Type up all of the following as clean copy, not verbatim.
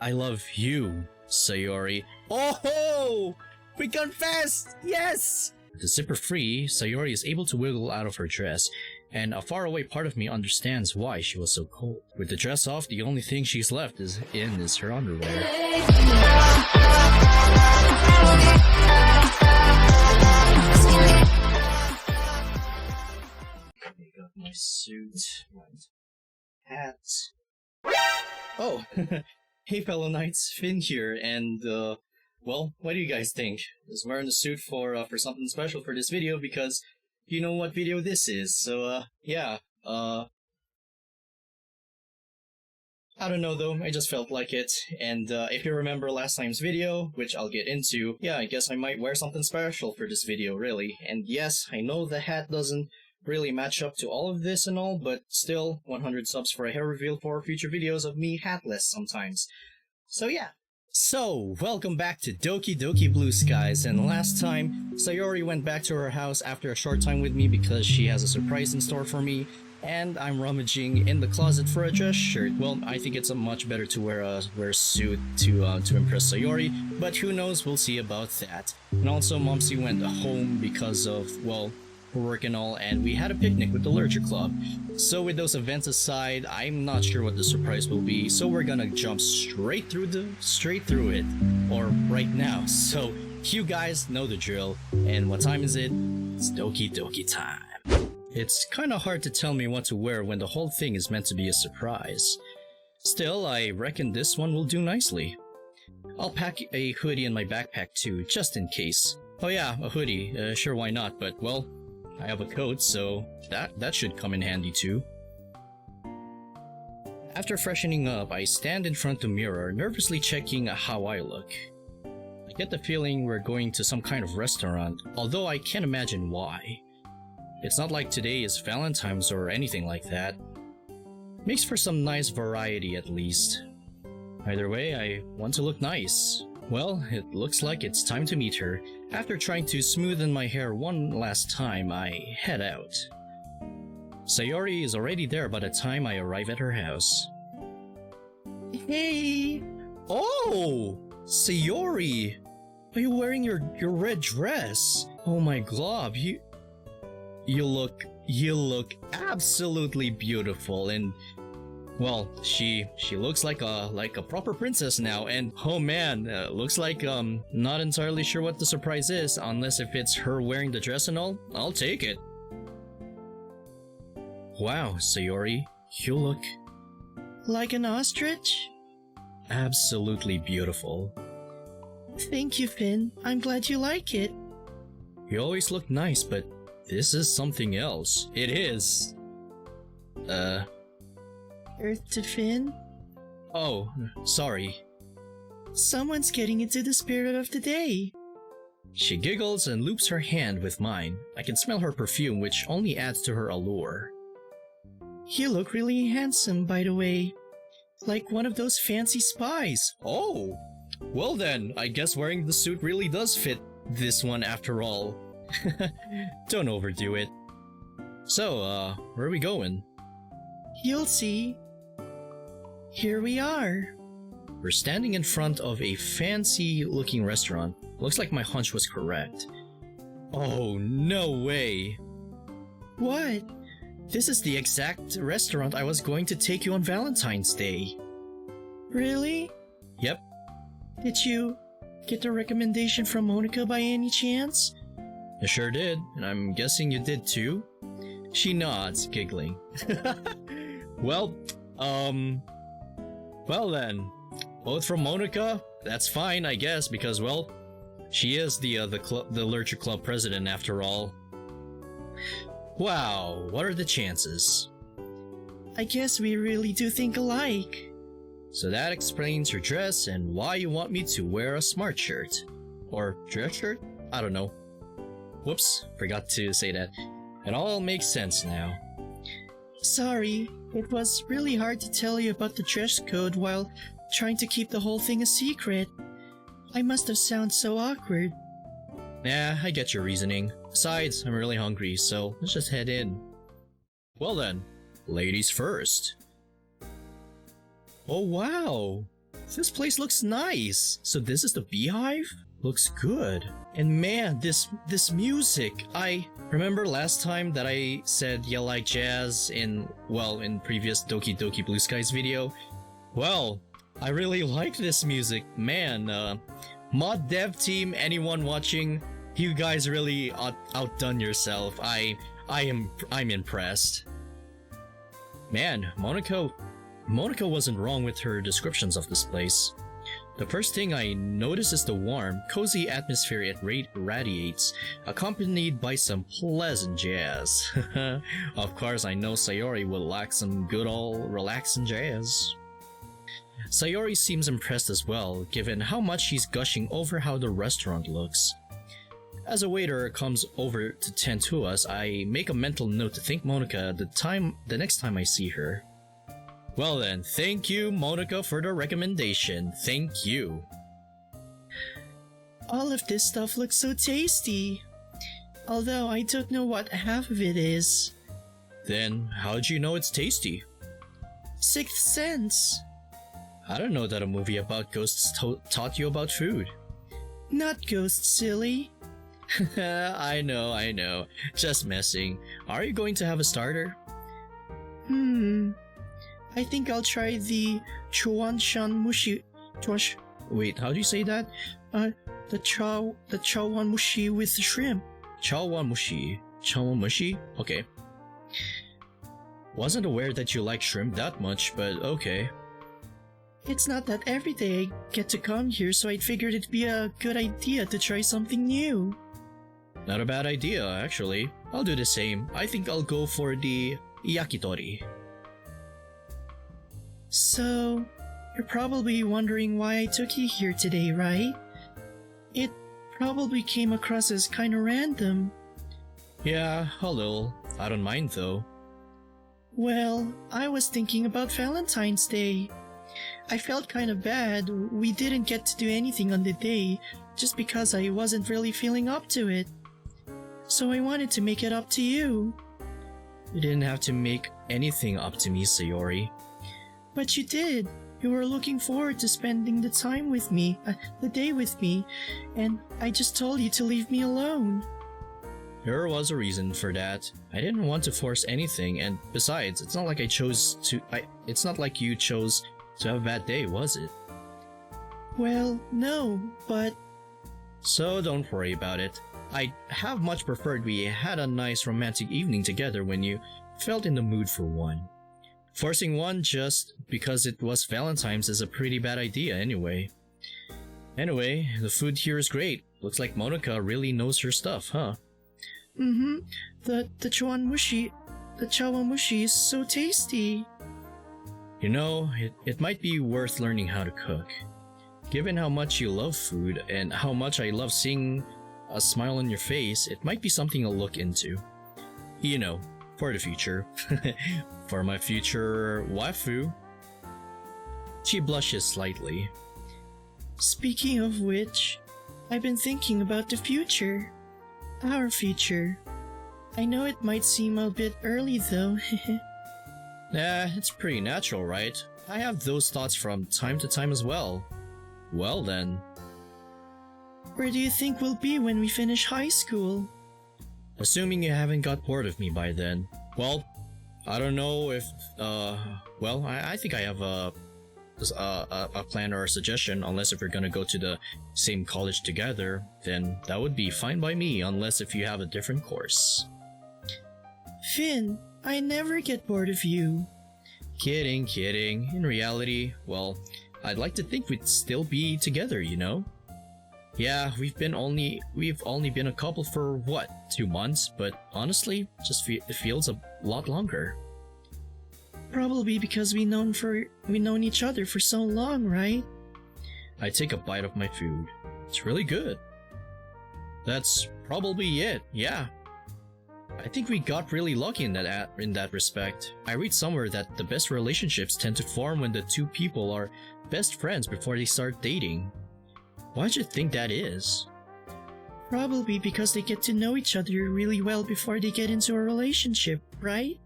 I love you, Sayori. Oh ho! We confessed! Yes! To zipper free, Sayori is able to wiggle out of her dress, and a faraway part of me understands why she was so cold. With the dress off, the only thing she's left is her underwear. I got my suit, my hat. Oh, hey fellow knights, Finn here, and well, what do you guys think? I was wearing the suit for something special for this video because you know what video this is, so yeah, I don't know though, I just felt like it, and if you remember last time's video, which I'll get into, yeah, I guess I might wear something special for this video, really, and yes, I know the hat doesn't really match up to all of this and all, but still, 100 subs for a hair reveal for future videos of me hatless sometimes. So yeah. So, welcome back to Doki Doki Blue Skies, and last time, Sayori went back to her house after a short time with me because she has a surprise in store for me, and I'm rummaging in the closet for a dress shirt. Well, I think it's much better to wear a suit to impress Sayori, but who knows, we'll see about that. And also, Momsy went home because of, well, work and all, and we had a picnic with the Lurcher Club. So with those events aside, I'm not sure what the surprise will be, so we're gonna jump straight through it, or right now. So you guys know the drill, and what time is it? It's Doki Doki time. It's kinda hard to tell me what to wear when the whole thing is meant to be a surprise. Still, I reckon this one will do nicely. I'll pack a hoodie in my backpack too, just in case. Oh yeah, a hoodie, sure, why not, but well, I have a coat, so that should come in handy too. After freshening up, I stand in front of the mirror, nervously checking how I look. I get the feeling we're going to some kind of restaurant, although I can't imagine why. It's not like today is Valentine's or anything like that. Makes for some nice variety at least. Either way, I want to look nice. Well, it looks like it's time to meet her. After trying to smoothen my hair one last time, I head out. Sayori is already there by the time I arrive at her house. Hey! Oh! Sayori! Are you wearing your red dress? Oh my glob, you look absolutely beautiful, and well, she looks like a proper princess now, and oh man, looks like not entirely sure what the surprise is, unless if it's her wearing the dress and all. I'll take it. Wow, Sayori, you look like an ostrich? Absolutely beautiful. Thank you, Finn. I'm glad you like it. You always look nice, but this is something else. It is. Earth to Finn? Oh, sorry. Someone's getting into the spirit of the day. She giggles and loops her hand with mine. I can smell her perfume, which only adds to her allure. You look really handsome, by the way. Like one of those fancy spies. Oh! Well then, I guess wearing the suit really does fit this one after all. Don't overdo it. So, where are we going? You'll see. Here we are. We're standing in front of a fancy-looking restaurant. Looks like my hunch was correct. Oh, no way. What? This is the exact restaurant I was going to take you on Valentine's Day. Really? Yep. Did you get the recommendation from Monica by any chance? I sure did, and I'm guessing you did too? She nods, giggling. Well then, both from Monica? That's fine, I guess, because, well, she is the Lurcher Club president after all. Wow, what are the chances? I guess we really do think alike. So that explains your dress and why you want me to wear a smart shirt. Or dress shirt? I don't know. Whoops, forgot to say that. It all makes sense now. Sorry, it was really hard to tell you about the dress code while trying to keep the whole thing a secret. I must have sounded so awkward. Nah, I get your reasoning. Besides, I'm really hungry, so let's just head in. Well then, ladies first. Oh wow! This place looks nice. So this is the beehive? Looks good. And man, this music. I remember last time that I said you like jazz in previous Doki Doki Blue Skies video. Well, I really like this music. Man, mod dev team, anyone watching, you guys really outdone yourself. I'm impressed. Man, Monaco wasn't wrong with her descriptions of this place. The first thing I notice is the warm, cozy atmosphere it radiates, accompanied by some pleasant jazz. Of course, I know Sayori will like some good old relaxing jazz. Sayori seems impressed as well, given how much she's gushing over how the restaurant looks. As a waiter comes over to tend to us, I make a mental note to thank Monica the next time I see her. Well then, thank you, Monica, for the recommendation. Thank you. All of this stuff looks so tasty. Although I don't know what half of it is. Then, how'd you know it's tasty? Sixth sense. I don't know that a movie about ghosts taught you about food. Not ghosts, silly. I know. Just messing. Are you going to have a starter? I think I'll try the Chuanshan Mushi. Wait, how do you say that? The Chawan Mushi with shrimp. Chawan Mushi? Okay. Wasn't aware that you like shrimp that much, but okay. It's not that every day I get to come here, so I figured it'd be a good idea to try something new. Not a bad idea, actually. I'll do the same. I think I'll go for the yakitori. So, you're probably wondering why I took you here today, right? It probably came across as kinda random. Yeah, a little. I don't mind though. Well, I was thinking about Valentine's Day. I felt kinda bad we didn't get to do anything on the day just because I wasn't really feeling up to it. So I wanted to make it up to you. You didn't have to make anything up to me, Sayori. But you did. You were looking forward to spending the time with me, the day with me, and I just told you to leave me alone. There was a reason for that. I didn't want to force anything, and besides, it's not like it's not like you chose to have a bad day, was it? Well, no, but... So don't worry about it. I'd have much preferred we had a nice romantic evening together when you felt in the mood for one. Forcing one just because it was Valentine's is a pretty bad idea anyway. Anyway, the food here is great. Looks like Monica really knows her stuff, huh? The chawanmushi is so tasty. You know, it might be worth learning how to cook. Given how much you love food and how much I love seeing a smile on your face, it might be something I'll look into. You know, for the future. For my future waifu. She blushes slightly. Speaking of which, I've been thinking about the future. Our future. I know it might seem a bit early though. Nah, it's pretty natural, right? I have those thoughts from time to time as well. Well then. Where do you think we'll be when we finish high school? Assuming you haven't got bored of me by then. Well, I don't know if, I think I have a plan or a suggestion, unless if we're gonna go to the same college together, then that would be fine by me, unless if you have a different course. Finn, I never get bored of you. Kidding. In reality, well, I'd like to think we'd still be together, you know? Yeah, we've only been a couple for what, 2 months, but honestly, it feels a lot longer. Probably because we've known each other for so long, right? I take a bite of my food. It's really good. That's probably it, yeah. I think we got really lucky in that respect. I read somewhere that the best relationships tend to form when the two people are best friends before they start dating. Why do you think that is? Probably because they get to know each other really well before they get into a relationship, right?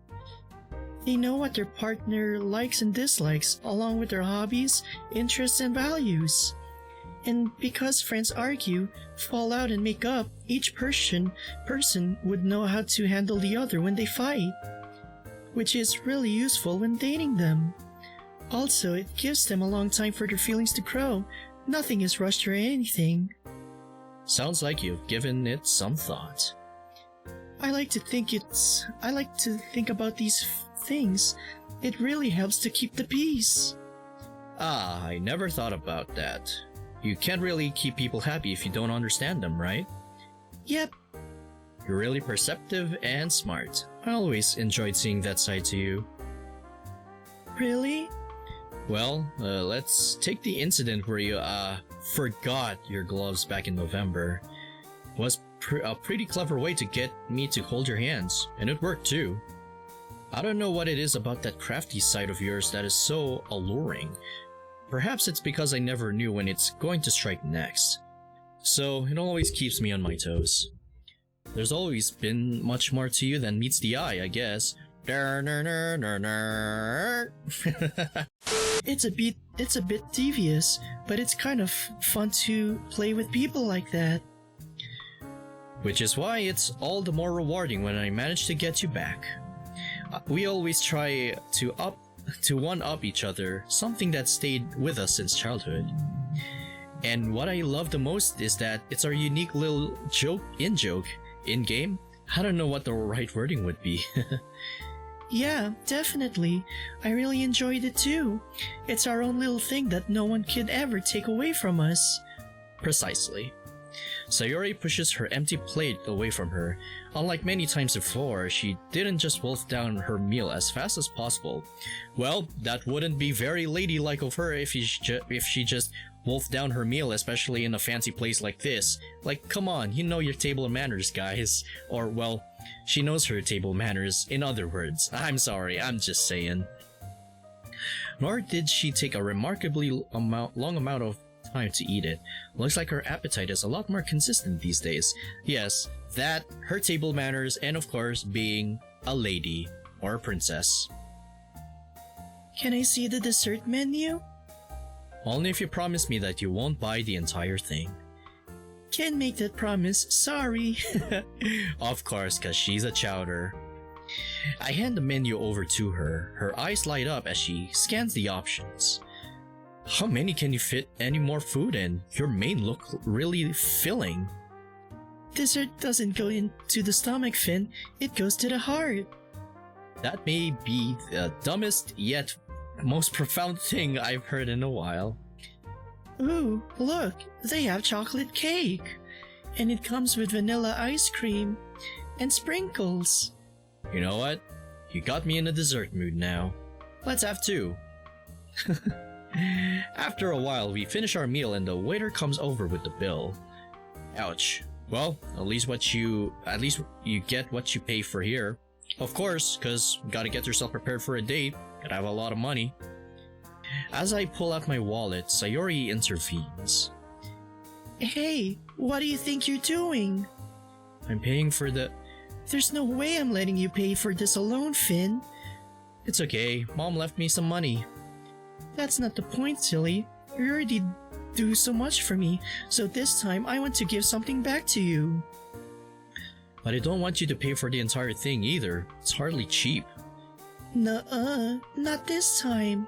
They know what their partner likes and dislikes, along with their hobbies, interests, and values. And because friends argue, fall out, and make up, each person would know how to handle the other when they fight, which is really useful when dating them. Also, it gives them a long time for their feelings to grow. Nothing is rushed or anything. Sounds like you've given it some thought. I like to think about these things. It really helps to keep the peace. Ah, I never thought about that. You can't really keep people happy if you don't understand them, right? Yep. You're really perceptive and smart. I always enjoyed seeing that side to you. Really? Well, let's take the incident where you, forgot your gloves back in November. It was a pretty clever way to get me to hold your hands, and it worked too. I don't know what it is about that crafty side of yours that is so alluring. Perhaps it's because I never knew when it's going to strike next. So it always keeps me on my toes. There's always been much more to you than meets the eye, I guess. It's a bit devious, but it's kind of fun to play with people like that. Which is why it's all the more rewarding when I manage to get you back. We always try to one-up each other, something that stayed with us since childhood. And what I love the most is that it's our unique little joke in-game. I don't know what the right wording would be. Yeah, definitely. I really enjoyed it too. It's our own little thing that no one could ever take away from us. Precisely. Sayori pushes her empty plate away from her. Unlike many times before, she didn't just wolf down her meal as fast as possible. Well, that wouldn't be very ladylike of her if she just wolfed down her meal, especially in a fancy place like this. Like, come on, you know your table manners, guys. Or, well, she knows her table manners, in other words. I'm sorry, I'm just saying. Nor did she take a remarkably long amount of time to eat it. Looks like her appetite is a lot more consistent these days. Yes, that, her table manners, and of course, being a lady or a princess. Can I see the dessert menu? Only if you promise me that you won't buy the entire thing. Can't make that promise, sorry. Of course, cause she's a chowder. I hand the menu over to her. Her eyes light up as she scans the options. How many can you fit any more food in? Your main look really filling. Dessert doesn't go into the stomach, Finn. It goes to the heart. That may be the dumbest yet most profound thing I've heard in a while. Ooh, look, they have chocolate cake. And it comes with vanilla ice cream and sprinkles. You know what? You got me in a dessert mood now. Let's have two. After a while, we finish our meal and the waiter comes over with the bill. Ouch. Well, at least you get what you pay for here. Of course, cause gotta get yourself prepared for a date. Gotta have a lot of money. As I pull out my wallet, Sayori intervenes. Hey, what do you think you're doing? I'm paying for the... There's no way I'm letting you pay for this alone, Finn. It's okay, Mom left me some money. That's not the point, silly. You already do so much for me, so this time I want to give something back to you. But I don't want you to pay for the entire thing either. It's hardly cheap. Nuh-uh, not this time.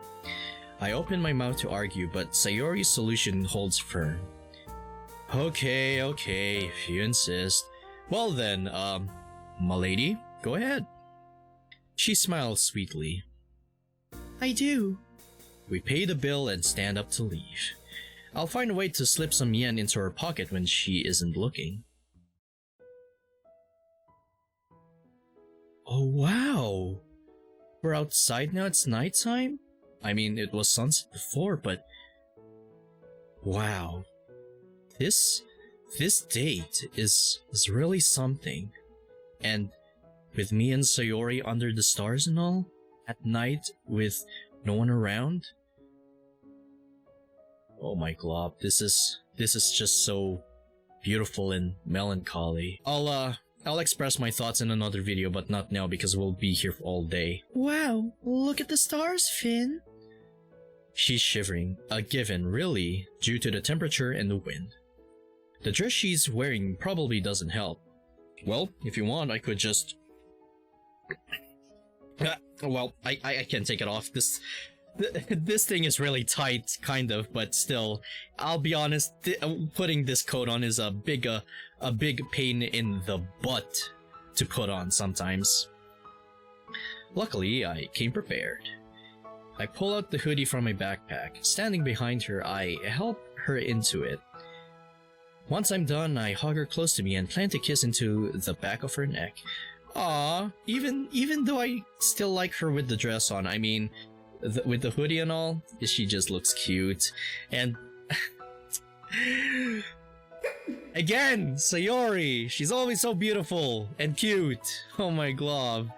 I open my mouth to argue, but Sayori's solution holds firm. Okay, if you insist. Well then, m'lady, go ahead. She smiles sweetly. I do. We pay the bill and stand up to leave. I'll find a way to slip some yen into her pocket when she isn't looking. Oh wow! We're outside now, it's nighttime? I mean, it was sunset before, but... Wow. This date is really something. And with me and Sayori under the stars and all, at night with no one around. Oh my glob, this is just so beautiful and melancholy. I'll I'll express my thoughts in another video, but not now because we'll be here all day. Wow, look at the stars, Finn. She's shivering, a given, really, due to the temperature and the wind. The dress she's wearing probably doesn't help. Well, if you want, I could just... well, I can't take it off. This thing is really tight, kind of, but still, I'll be honest, putting this coat on is a big pain in the butt to put on sometimes. Luckily, I came prepared. I pull out the hoodie from my backpack. Standing behind her, I help her into it. Once I'm done, I hug her close to me and plant a kiss into the back of her neck. Aww, even though I still like her with the dress on, I mean, with the hoodie and all, she just looks cute. And again, Sayori, she's always so beautiful and cute. Oh my glob.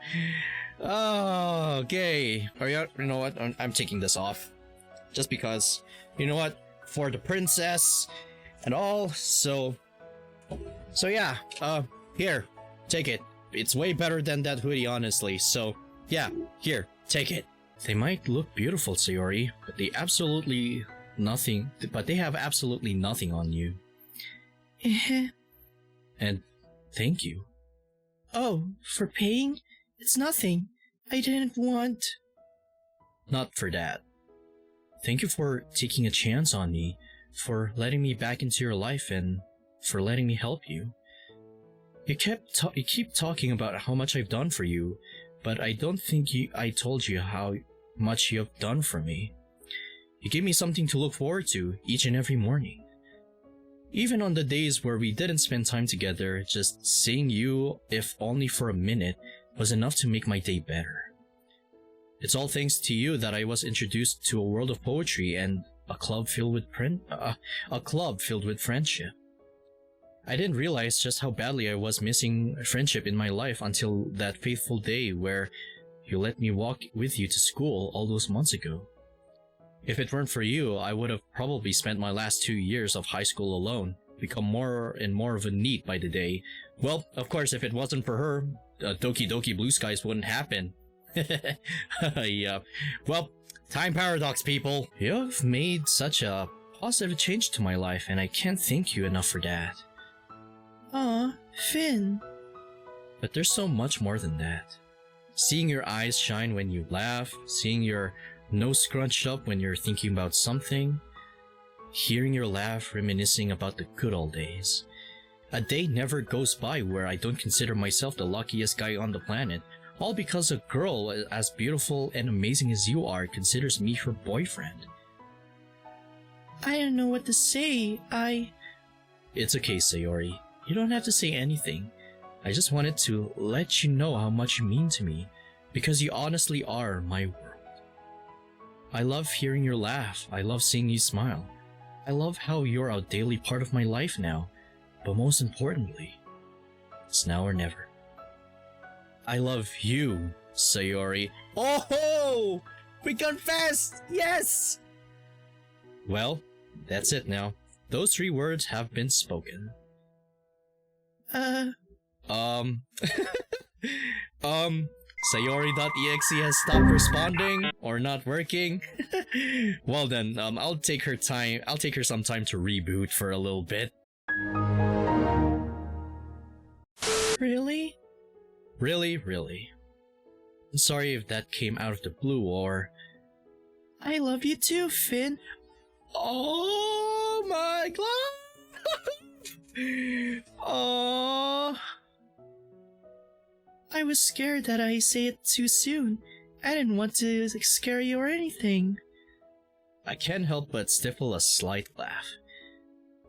Oh, okay. You know what? I'm taking this off. Just because, you know what? For the princess and all, so yeah, here, take it. It's way better than that hoodie, honestly, so yeah, here, take it. They might look beautiful, Sayori, but they have absolutely nothing on you. And thank you. Oh, for paying? It's nothing. I didn't want... Not for that. Thank you for taking a chance on me, for letting me back into your life, and for letting me help you. You keep talking about how much I've done for you, but I don't think I told you how much you have done for me. You gave me something to look forward to each and every morning. Even on the days where we didn't spend time together, just seeing you, if only for a minute, was enough to make my day better. It's all thanks to you that I was introduced to a world of poetry and a club filled with friendship. I didn't realize just how badly I was missing friendship in my life until that fateful day where you let me walk with you to school all those months ago. If it weren't for you, I would have probably spent my last 2 years of high school alone, become more and more of a NEET by the day. Well, of course, if it wasn't for her, Doki Doki Blue Skies wouldn't happen. Yeah. Well, time paradox, people. You've made such a positive change to my life, and I can't thank you enough for that. Aw, Finn. But there's so much more than that. Seeing your eyes shine when you laugh, seeing your nose scrunched up when you're thinking about something, hearing your laugh reminiscing about the good old days. A day never goes by where I don't consider myself the luckiest guy on the planet, all because a girl as beautiful and amazing as you are considers me her boyfriend. I don't know what to say. It's okay, Sayori. You don't have to say anything. I just wanted to let you know how much you mean to me, because you honestly are my world. I love hearing your laugh. I love seeing you smile. I love how you're a daily part of my life now, but most importantly, it's now or never. I love you, Sayori. Oh, we confessed! Yes! Well, that's it now. Those 3 words have been spoken. Sayori.exe has stopped responding or not working. Well then, I'll take her some time to reboot for a little bit. Really? Really. I'm sorry if that came out of the blue or... I love you too, Finn. Oh my god! Oh. I was scared that I say it too soon. I didn't want to scare you or anything. I can't help but stifle a slight laugh.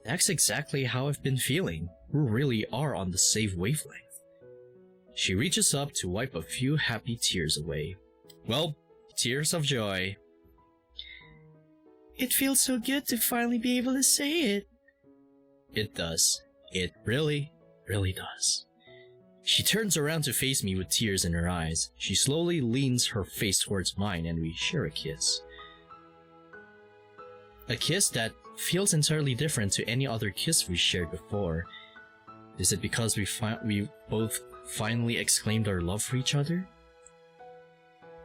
That's exactly how I've been feeling. We really are on the same wavelength. She reaches up to wipe a few happy tears away. Well, tears of joy. It feels so good to finally be able to say it. It does. It really does. She turns around to face me with tears in her eyes. She slowly leans her face towards mine and we share a kiss. A kiss that feels entirely different to any other kiss we shared before. Is it because we both finally exclaimed our love for each other?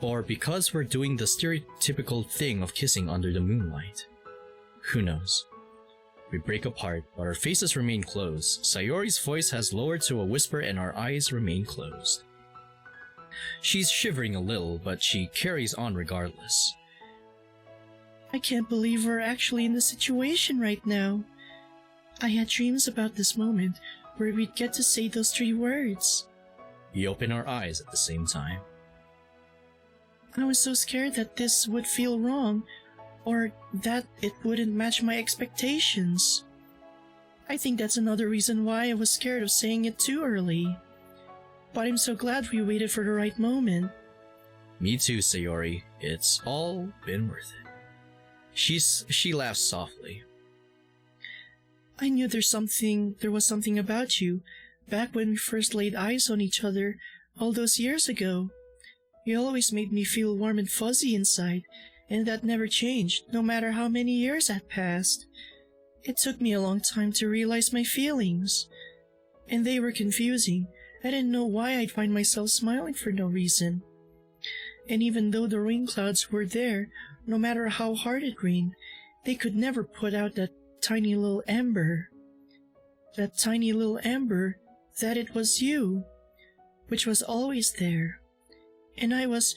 Or because we're doing the stereotypical thing of kissing under the moonlight? Who knows? We break apart, but our faces remain closed. Sayori's voice has lowered to a whisper and our eyes remain closed. She's shivering a little, but she carries on regardless. I can't believe we're actually in this situation right now. I had dreams about this moment where we'd get to say those 3 words. We open our eyes at the same time. I was so scared that this would feel wrong, or that it wouldn't match my expectations. I think that's another reason why I was scared of saying it too early. But I'm so glad we waited for the right moment. Me too, Sayori. It's all been worth it. She laughs softly. I knew there was something about you back when we first laid eyes on each other all those years ago. You always made me feel warm and fuzzy inside, and that never changed, no matter how many years had passed. It took me a long time to realize my feelings, and they were confusing. I didn't know why I'd find myself smiling for no reason. And even though the rain clouds were there, no matter how hard it rained, they could never put out that tiny little ember. That tiny little ember that it was you, which was always there. And I was...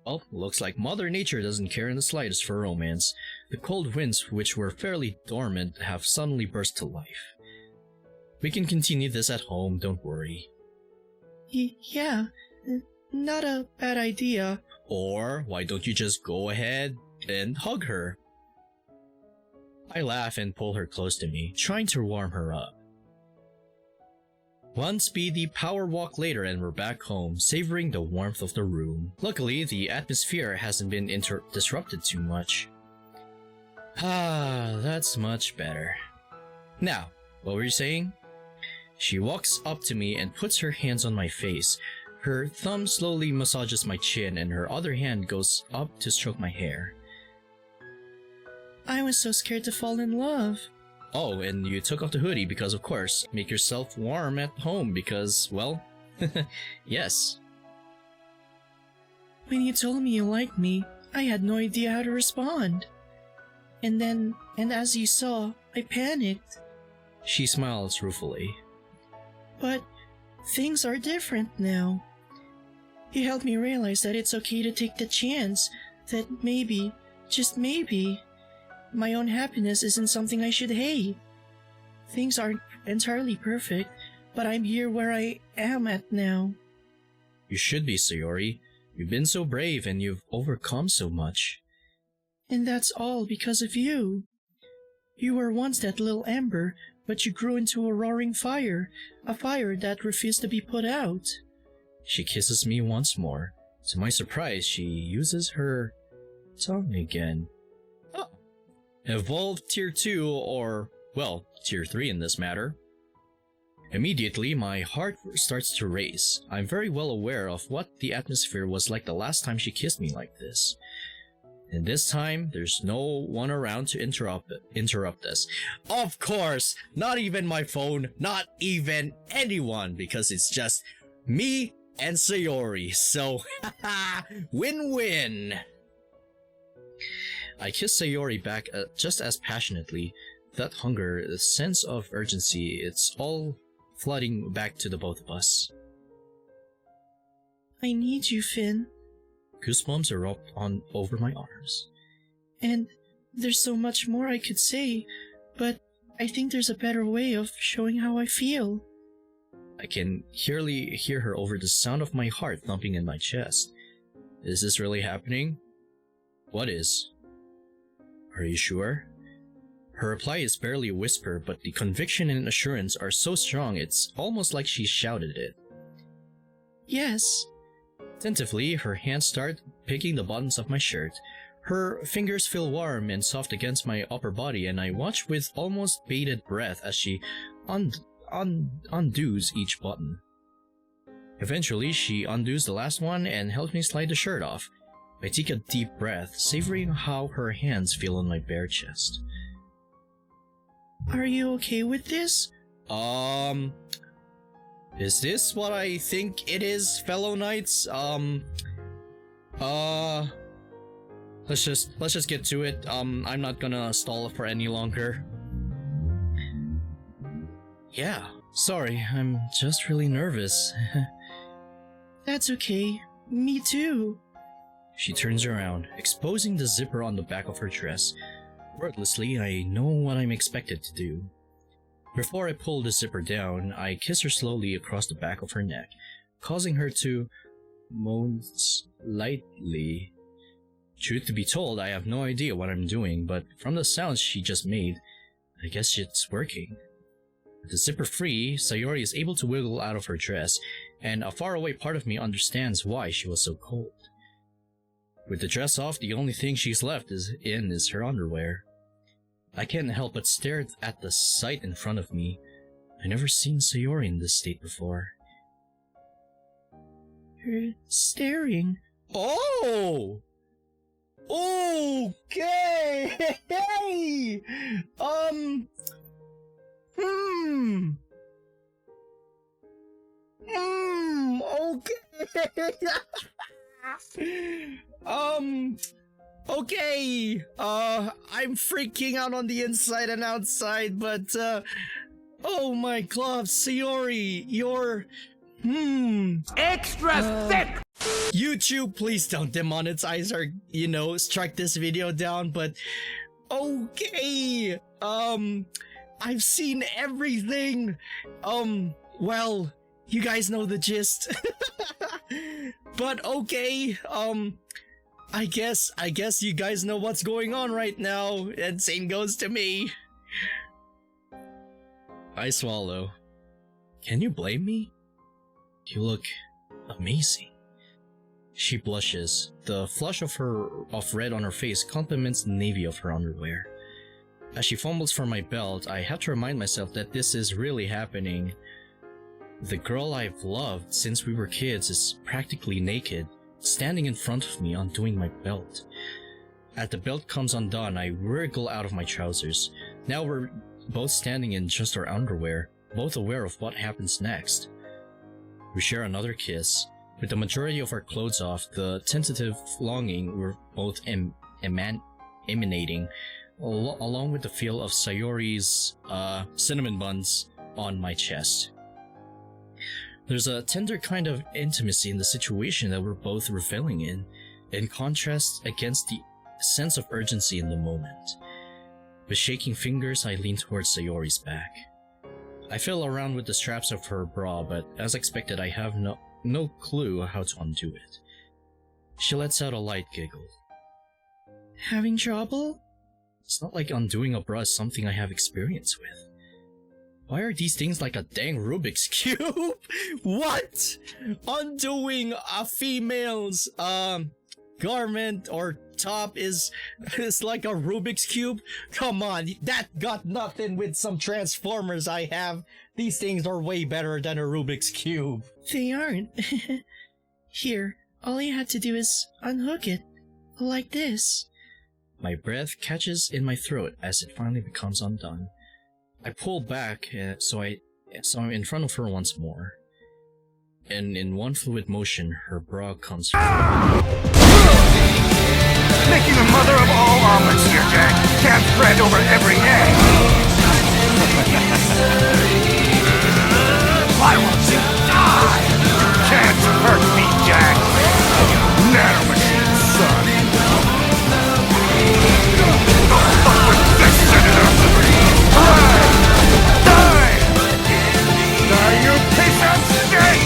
Well, looks like Mother Nature doesn't care in the slightest for romance. The cold winds, which were fairly dormant, have suddenly burst to life. We can continue this at home, don't worry. Yeah, not a bad idea. Or why don't you just go ahead and hug her? I laugh and pull her close to me, trying to warm her up. One speedy power walk later and we're back home, savoring the warmth of the room. Luckily, the atmosphere hasn't been disrupted too much. Ah, that's much better. Now, what were you saying? She walks up to me and puts her hands on my face. Her thumb slowly massages my chin and her other hand goes up to stroke my hair. I was so scared to fall in love. Oh, and you took off the hoodie because, of course, make yourself warm at home because, well, yes. When you told me you liked me, I had no idea how to respond. And as you saw, I panicked. She smiles ruefully. But things are different now. You helped me realize that it's okay to take the chance that maybe, just maybe, my own happiness isn't something I should hate. Things aren't entirely perfect, but I'm here where I am at now. You should be, Sayori. You've been so brave and you've overcome so much. And that's all because of you. You were once that little ember, but you grew into a roaring fire, a fire that refused to be put out. She kisses me once more. To my surprise, she uses her tongue again. Oh. Evolved Tier 2 or, well, Tier 3 in this matter. Immediately, my heart starts to race. I'm very well aware of what the atmosphere was like the last time she kissed me like this. And this time, there's no one around to interrupt us. Of course, not even my phone, not even anyone, because it's just me and Sayori. So, win-win! I kiss Sayori back just as passionately. That hunger, the sense of urgency, it's all flooding back to the both of us. I need you, Finn. Goosebumps are up over my arms. And there's so much more I could say, but I think there's a better way of showing how I feel. I can clearly hear her over the sound of my heart thumping in my chest. Is this really happening? What is? Are you sure? Her reply is barely a whisper, but the conviction and assurance are so strong it's almost like she shouted it. Yes. Attentively, her hands start picking the buttons of my shirt. Her fingers feel warm and soft against my upper body, and I watch with almost bated breath as she undoes each button. Eventually, she undoes the last one and helps me slide the shirt off. I take a deep breath, savoring how her hands feel on my bare chest. Are you okay with this? Is this what I think it is, fellow knights? Let's just get to it. I'm not gonna stall for any longer. Yeah, sorry, I'm just really nervous. That's okay. Me too. She turns around, exposing the zipper on the back of her dress. Wordlessly, I know what I'm expected to do. Before I pull the zipper down, I kiss her slowly across the back of her neck, causing her to moan lightly. Truth to be told, I have no idea what I'm doing, but from the sounds she just made, I guess it's working. With the zipper free, Sayori is able to wiggle out of her dress, and a faraway part of me understands why she was so cold. With the dress off, the only thing she's left is her underwear. I can't help but stare at the sight in front of me. I've never seen Sayori in this state before. You're staring. Oh! Okay! Hey! Okay! I'm freaking out on the inside and outside, but, oh my gloves, Sayori, you're, Extra thick! YouTube, please don't demonetize or, strike this video down, but, okay, I've seen everything, well, you guys know the gist, but okay, I guess you guys know what's going on right now, and same goes to me. I swallow. Can you blame me? You look amazing. She blushes. The flush of red on her face complements the navy of her underwear. As she fumbles for my belt, I have to remind myself that this is really happening. The girl I've loved since we were kids is practically naked, standing in front of me undoing my belt. As the belt comes undone, I wriggle out of my trousers. Now we're both standing in just our underwear, both aware of what happens next. We share another kiss. With the majority of our clothes off, the tentative longing we're both emanating, along with the feel of Sayori's cinnamon buns on my chest. There's a tender kind of intimacy in the situation that we're both reveling in contrast against the sense of urgency in the moment. With shaking fingers, I lean towards Sayori's back. I feel around with the straps of her bra, but as expected, I have no clue how to undo it. She lets out a light giggle. Having trouble? It's not like undoing a bra is something I have experience with. Why are these things like a dang Rubik's Cube? What? Undoing a female's, garment or top is like a Rubik's Cube? Come on, that got nothing with some Transformers I have. These things are way better than a Rubik's Cube. They aren't. Here, all you had to do is unhook it. Like this. My breath catches in my throat as it finally becomes undone. I pull back, so I'm in front of her once more. And in one fluid motion, her bra comes free. Making the mother of all omelets here, Jack. Can't spread over every egg. Why won't you die? Can't hurt me, Jack. Nanomachine, son. Don't fuck with this, Senator. Die! Die! Die, you piece of shit!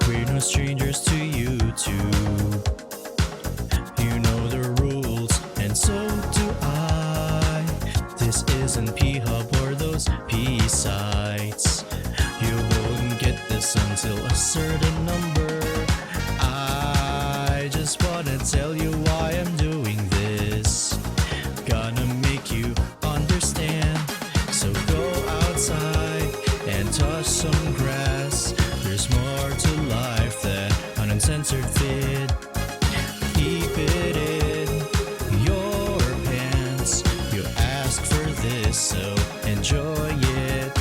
We're no strangers to YouTube. You know the rules, and so do I. This isn't P-Hub or those P-sites. You won't get this until a certain number. I just wanna tell you why I'm doing this. some grass. There's more to life than an uncensored vid. Keep it in your pants. You asked for this, so enjoy it.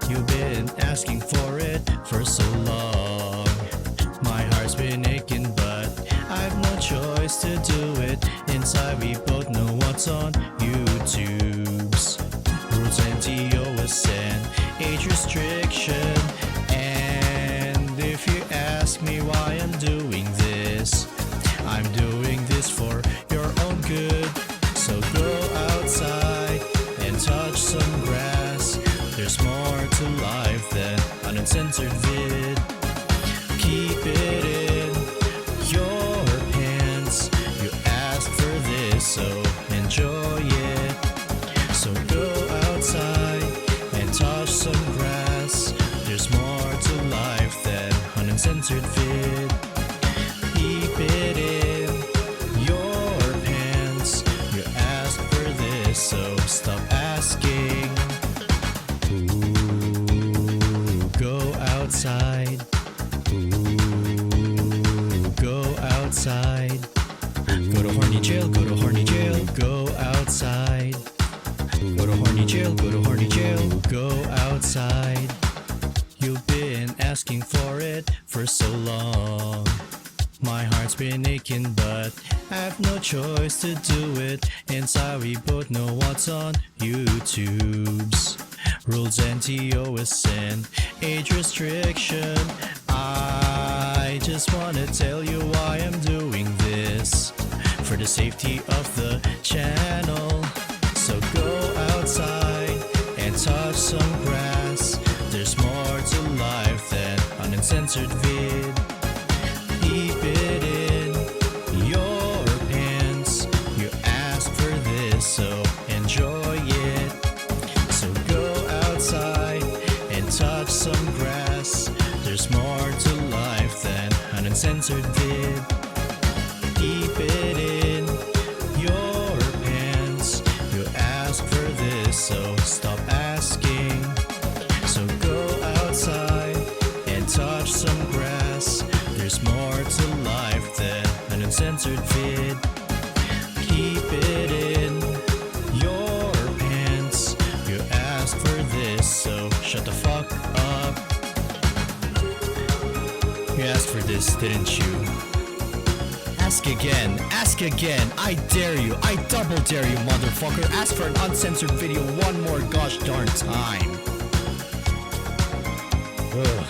You've been asking for it for so long. My heart's been aching, but I've no choice to do it. Inside we both know what's on YouTube's rules and TOS and age restriction. And if you ask me why I'm doing this, I'm doing this for your own good. So go outside and touch some grass. There's more to life than an uncensored vid. Keep it in your pants. You asked for this, so enjoy it. So go outside and touch some grass. There's more to life than an uncensored vid. Keep it in your pants. You asked for this, so stop asking. Ooh, go outside. Ooh, go outside. Go to horny jail, go to horny jail, go outside. Go to horny jail, go to horny jail, go outside. You've been asking for it for so long. My heart's been aching, but I have no choice to do it. Inside we both know what's on YouTube's rules and TOS and age restriction. I just wanna tell you why I'm doing this, for the safety of the channel. So go outside and touch some grass. There's more to life than an uncensored vid. Keep it in your pants. You asked for this, so enjoy it. So go outside and touch some grass. There's more to life than an uncensored vid. Keep it in your pants. You asked for this, so stop asking. So go outside and touch some grass. There's more to life than an uncensored vid. Keep it in your pants. You asked for this, so shut the fuck up. You asked for this, didn't you? Ask again, ask again. I dare you, I double dare you, motherfucker. Ask for an uncensored video one more gosh darn time. Ugh.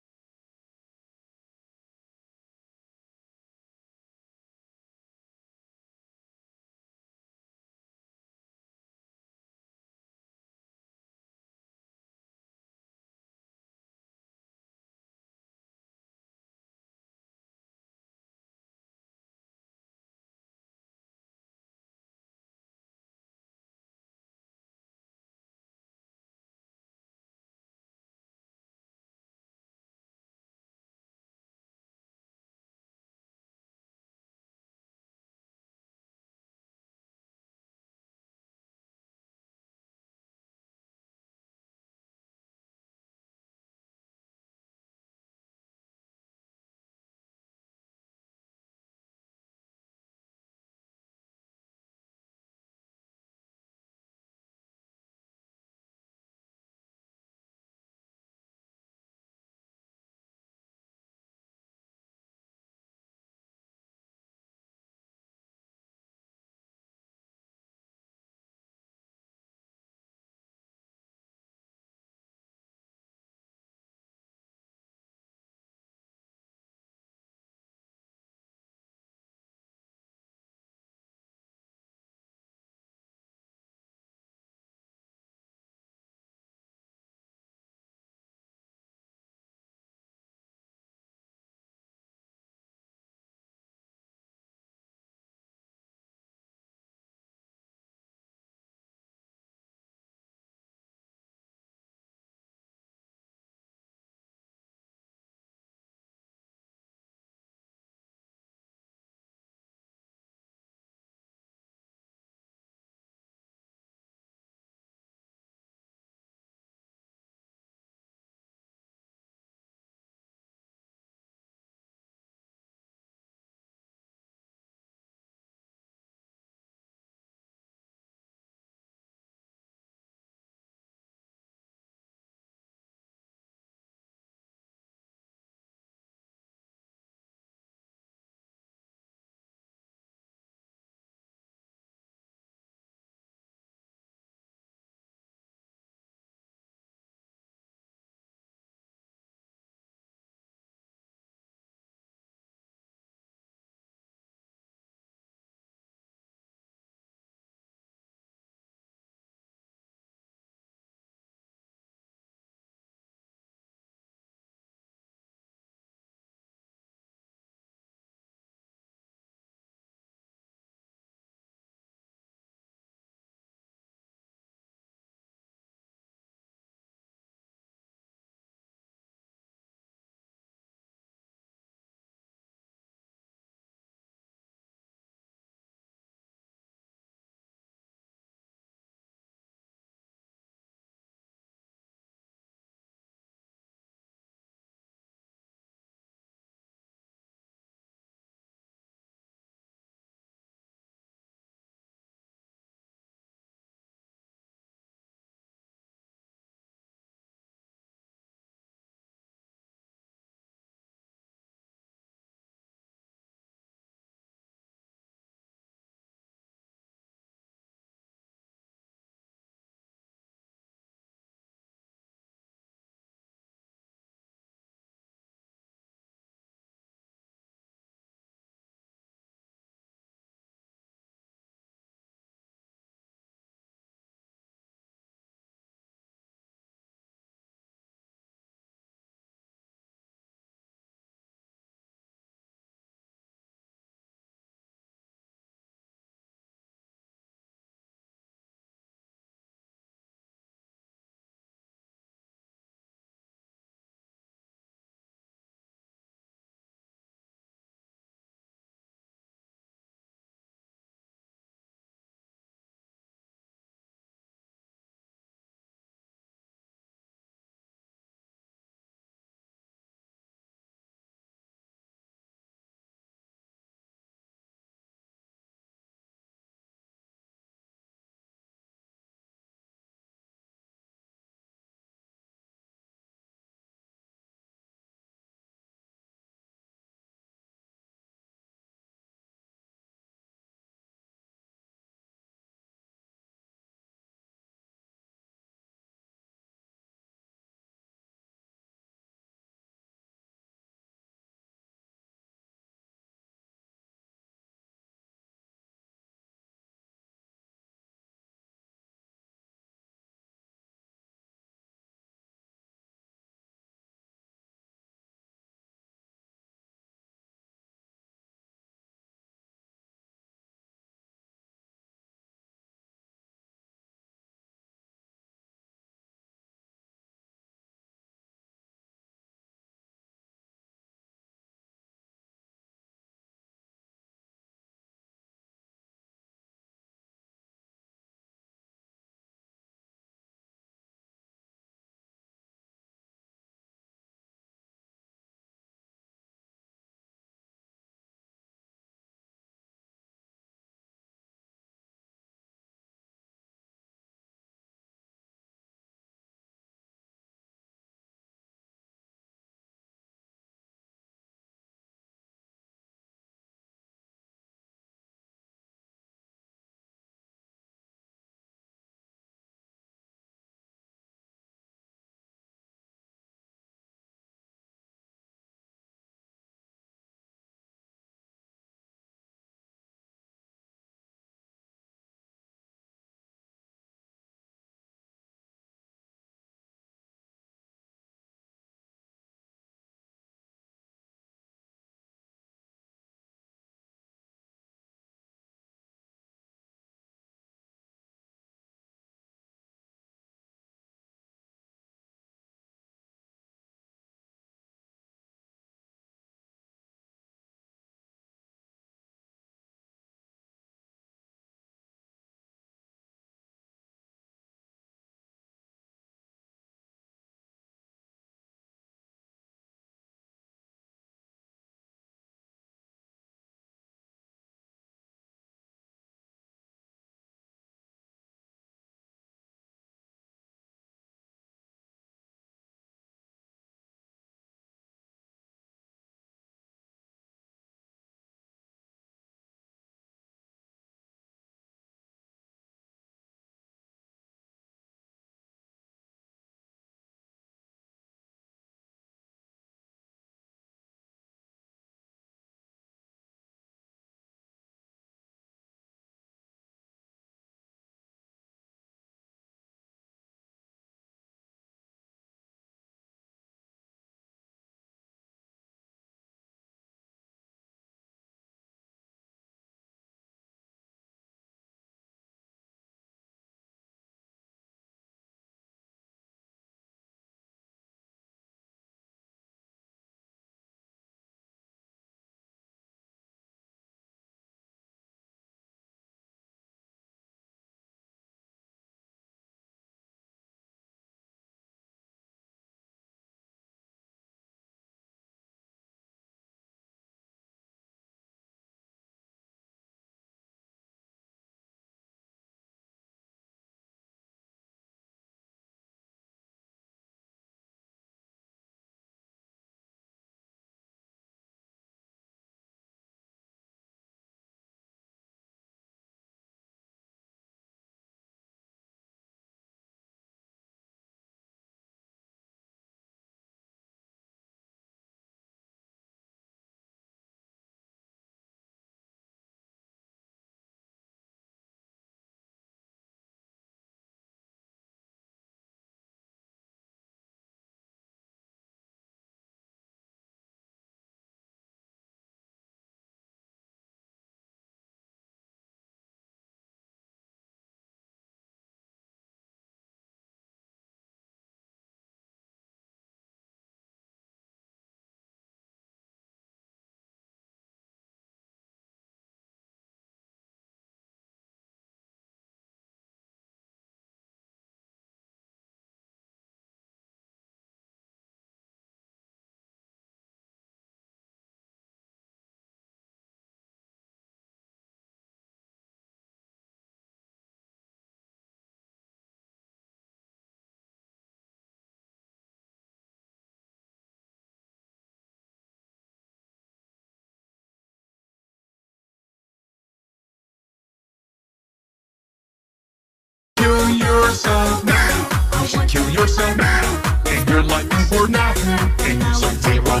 yourself now. You should kill yourself now. And your life for nothing. And you should take a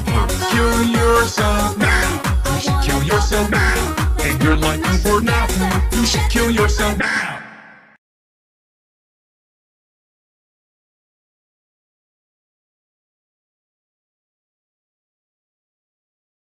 kill yourself now. You should kill yourself now. And your life for nothing. You should kill yourself now.